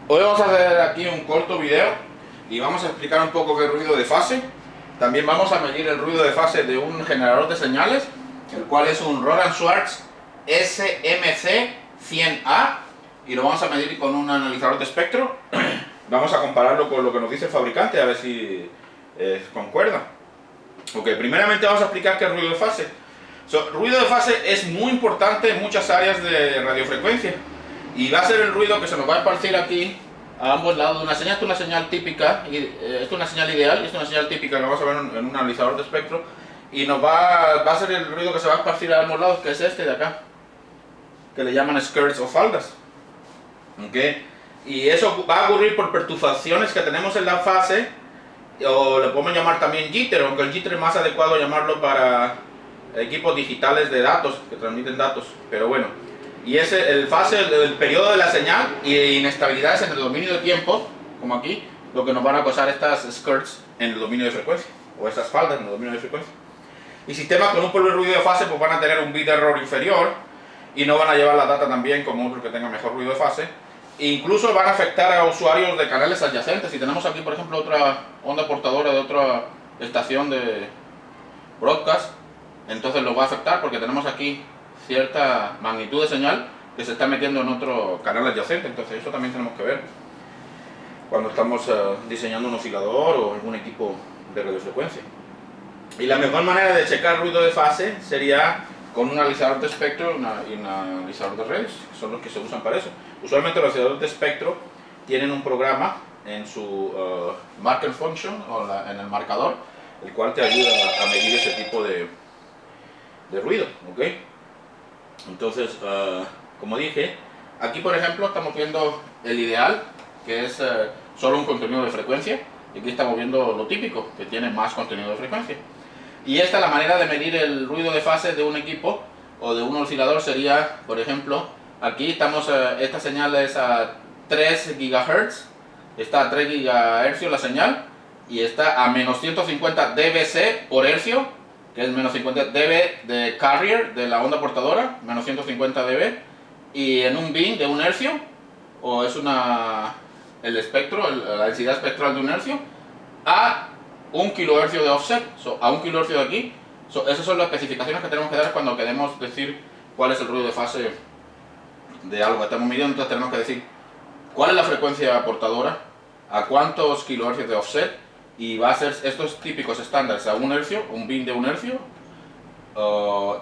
Hoy vamos a hacer aquí un corto video y vamos a explicar un poco qué es ruido de fase. También vamos a medir el ruido de fase de un generador de señales, el cual es un Rohde & Schwarz SMC100A, y lo vamos a medir con un analizador de espectro. Vamos a compararlo con lo que nos dice el fabricante, a ver si concuerda. Ok, primeramente vamos a explicar qué es ruido de fase. Ruido de fase es muy importante en muchas áreas de radiofrecuencia y va a ser el ruido que se nos va a esparcir aquí a ambos lados de una señal. Esta es una señal típica, esta es una señal ideal y esta es una señal típica que vamos a ver en un analizador de espectro, y nos va a ser el ruido que se va a esparcir a ambos lados, que es este de acá, que le llaman skirts o faldas. Okay. Y eso va a ocurrir por perturbaciones que tenemos en la fase, o le podemos llamar también jitter, aunque el jitter es más adecuado llamarlo para equipos digitales de datos que transmiten datos, pero bueno. Y es el fase, el periodo de la señal y inestabilidades en el dominio de tiempo, como aquí, lo que nos van a causar estas skirts en el dominio de frecuencia, o estas faldas en el dominio de frecuencia. Y sistemas con un poco de ruido de fase pues van a tener un bit de error inferior y no van a llevar la data tan bien como otros que tengan mejor ruido de fase. E incluso van a afectar a usuarios de canales adyacentes. Si tenemos aquí, por ejemplo, otra onda portadora de otra estación de broadcast, entonces lo va a afectar porque tenemos aquí cierta magnitud de señal que se está metiendo en otro canal adyacente. Entonces eso también tenemos que ver cuando estamos diseñando un oscilador o algún equipo de radiofrecuencia. Y la mejor manera de checar ruido de fase sería con un analizador de espectro y un analizador de redes, que son los que se usan para eso. Usualmente los analizadores de espectro tienen un programa en su marker function, o en el marcador, el cual te ayuda a medir ese tipo de ruido, ¿ok? Entonces, como dije, aquí por ejemplo estamos viendo el ideal, que es solo un contenido de frecuencia, y aquí estamos viendo lo típico, que tiene más contenido de frecuencia. Y esta, la manera de medir el ruido de fase de un equipo o de un oscilador sería, por ejemplo, aquí estamos, esta señal es a 3 GHz, está a 3 GHz la señal, y está a menos 150 dBc por hercio, que es menos 50 dB de carrier, de la onda portadora, menos 150 dB, y en un bin de un hercio, o es el espectro, la densidad espectral de un hercio, a 1 kHz de offset, a 1 kHz de aquí. Esas son las especificaciones que tenemos que dar cuando queremos decir cuál es el ruido de fase de algo que estamos midiendo. Entonces tenemos que decir cuál es la frecuencia portadora, a cuántos kHz de offset, y va a ser estos típicos estándares a 1 hercio, un bin de 1 hercio,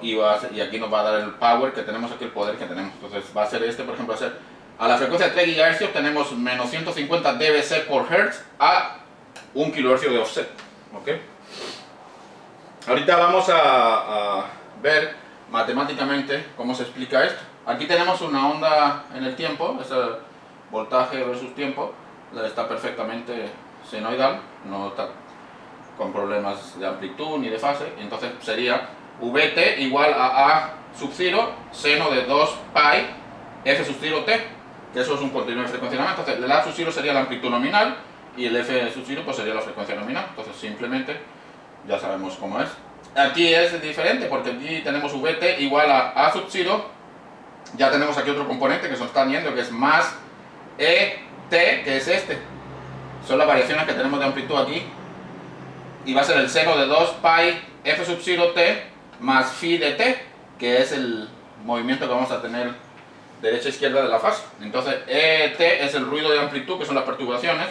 y aquí nos va a dar el power que tenemos aquí, el poder que tenemos. Entonces va a ser este, por ejemplo, va a ser a la frecuencia de 3 GHz tenemos menos 150 dBc por hertz a 1 kHz de offset, ¿ok? Ahorita vamos a ver matemáticamente cómo se explica esto. Aquí tenemos una onda en el tiempo, es el voltaje versus tiempo, está perfectamente senoidal, no está con problemas de amplitud ni de fase. Entonces sería Vt igual a sub 0 seno de 2 pi f sub 0 t, que eso es un continuo de frecuencia nominal. Entonces el A sub 0 sería la amplitud nominal y el f sub 0 pues sería la frecuencia nominal. Entonces simplemente ya sabemos cómo es. Aquí es diferente porque aquí tenemos Vt igual a sub 0, ya tenemos aquí otro componente que se está uniendo, que es más Et, que es este. Son las variaciones que tenemos de amplitud aquí, y va a ser el seno de 2 pi f sub 0 t más phi de t, que es el movimiento que vamos a tener derecha e izquierda de la fase. Entonces Et es el ruido de amplitud, que son las perturbaciones,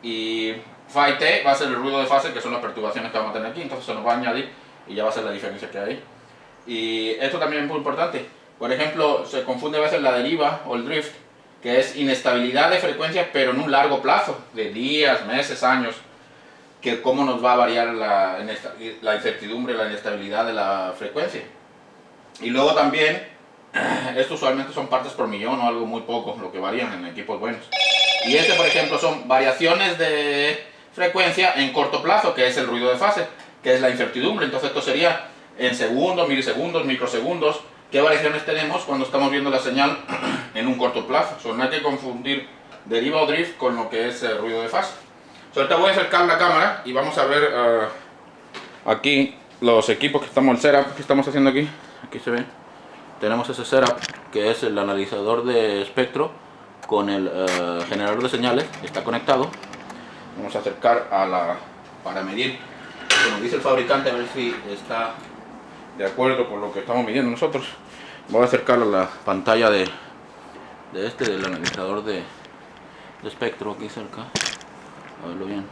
y phi t va a ser el ruido de fase, que son las perturbaciones que vamos a tener aquí. Entonces se nos va a añadir y ya va a ser la diferencia que hay. Y esto también es muy importante. Por ejemplo, se confunde a veces la deriva o el drift, que es inestabilidad de frecuencia pero en un largo plazo, de días, meses, años, que cómo nos va a variar la incertidumbre, la inestabilidad de la frecuencia. Y luego también, esto usualmente son partes por millón o algo muy poco, lo que varían en equipos buenos. Y este, por ejemplo, son variaciones de frecuencia en corto plazo, que es el ruido de fase, que es la incertidumbre. Entonces esto sería en segundos, milisegundos, microsegundos, qué variaciones tenemos cuando estamos viendo la señal en un corto plazo. No hay que confundir deriva o drift con lo que es el ruido de fase. Ahorita voy a acercar la cámara y vamos a ver aquí los equipos que estamos, el setup que estamos haciendo aquí. Aquí se ve. Tenemos ese setup que es el analizador de espectro con el generador de señales, está conectado. Vamos a acercar para medir lo que nos dice el fabricante, a ver si está de acuerdo con lo que estamos midiendo nosotros. Voy a acercar a la pantalla del analizador de espectro aquí cerca, a verlo bien.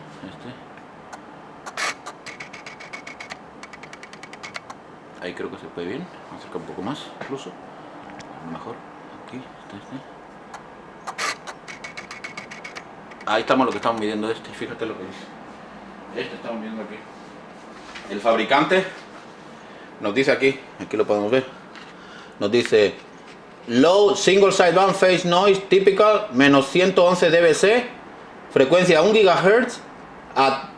Ahí creo que se ve bien, voy a acercar un poco más incluso, a lo mejor aquí está. Ahí estamos lo que estamos midiendo fíjate lo que dice. Estamos midiendo aquí. El fabricante nos dice aquí lo podemos ver, nos dice low single sideband phase noise typical menos 111 dBc, frecuencia 1 GHz a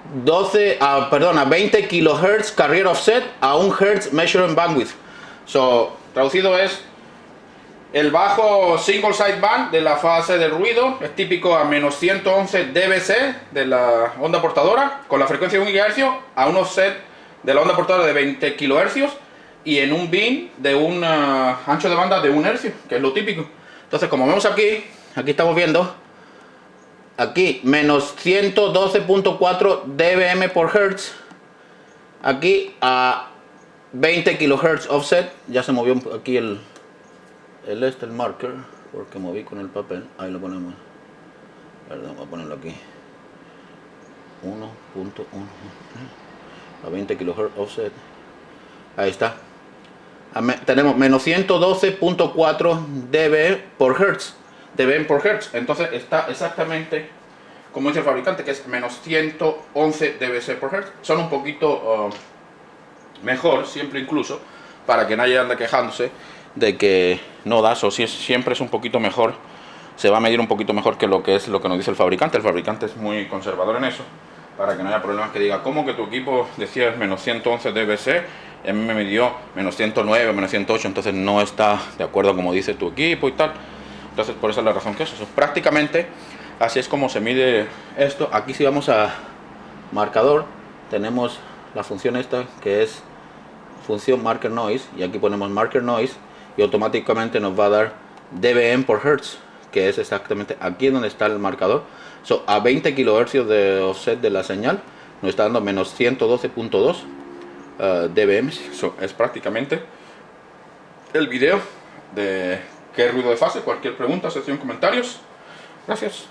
20 kHz carrier offset a 1 Hz measuring bandwidth. Traducido es el bajo single sideband de la fase del ruido, es típico a menos 111 dBc de la onda portadora con la frecuencia de 1 GHz a un offset de la onda portadora de 20 kHz y en un bin de un ancho de banda de 1 Hz, que es lo típico. Entonces, como vemos aquí estamos viendo aquí menos 112.4 dBm por Hertz, aquí a 20 kHz offset. Ya se movió aquí el marker porque moví con el papel. Ahí lo ponemos. Perdón, voy a ponerlo aquí. 1.1 a 20 kHz offset. Ahí está. Tenemos menos 112.4 dB por Hertz. dB por Hertz. Entonces está exactamente como dice el fabricante, que es menos 111 dBc por Hertz. Son un poquito mejor, siempre incluso, para que nadie ande quejándose de que no das, o si siempre es un poquito mejor, se va a medir un poquito mejor que lo que nos dice el fabricante. El fabricante es muy conservador en eso, para que no haya problemas que diga, ¿cómo que tu equipo decía menos 111 dBc? A mí me midió menos 109 o menos 108, entonces no está de acuerdo como dice tu equipo y tal. Entonces por esa es la razón que eso. Prácticamente así es como se mide esto. Aquí si vamos a marcador, tenemos la función esta que es función marker noise, y aquí ponemos marker noise y automáticamente nos va a dar dBm por Hertz, que es exactamente aquí donde está el marcador. A 20 kHz de offset de la señal nos está dando menos 112.2 dBm. Es prácticamente el video de qué ruido de fase. Cualquier pregunta, sección comentarios. Gracias.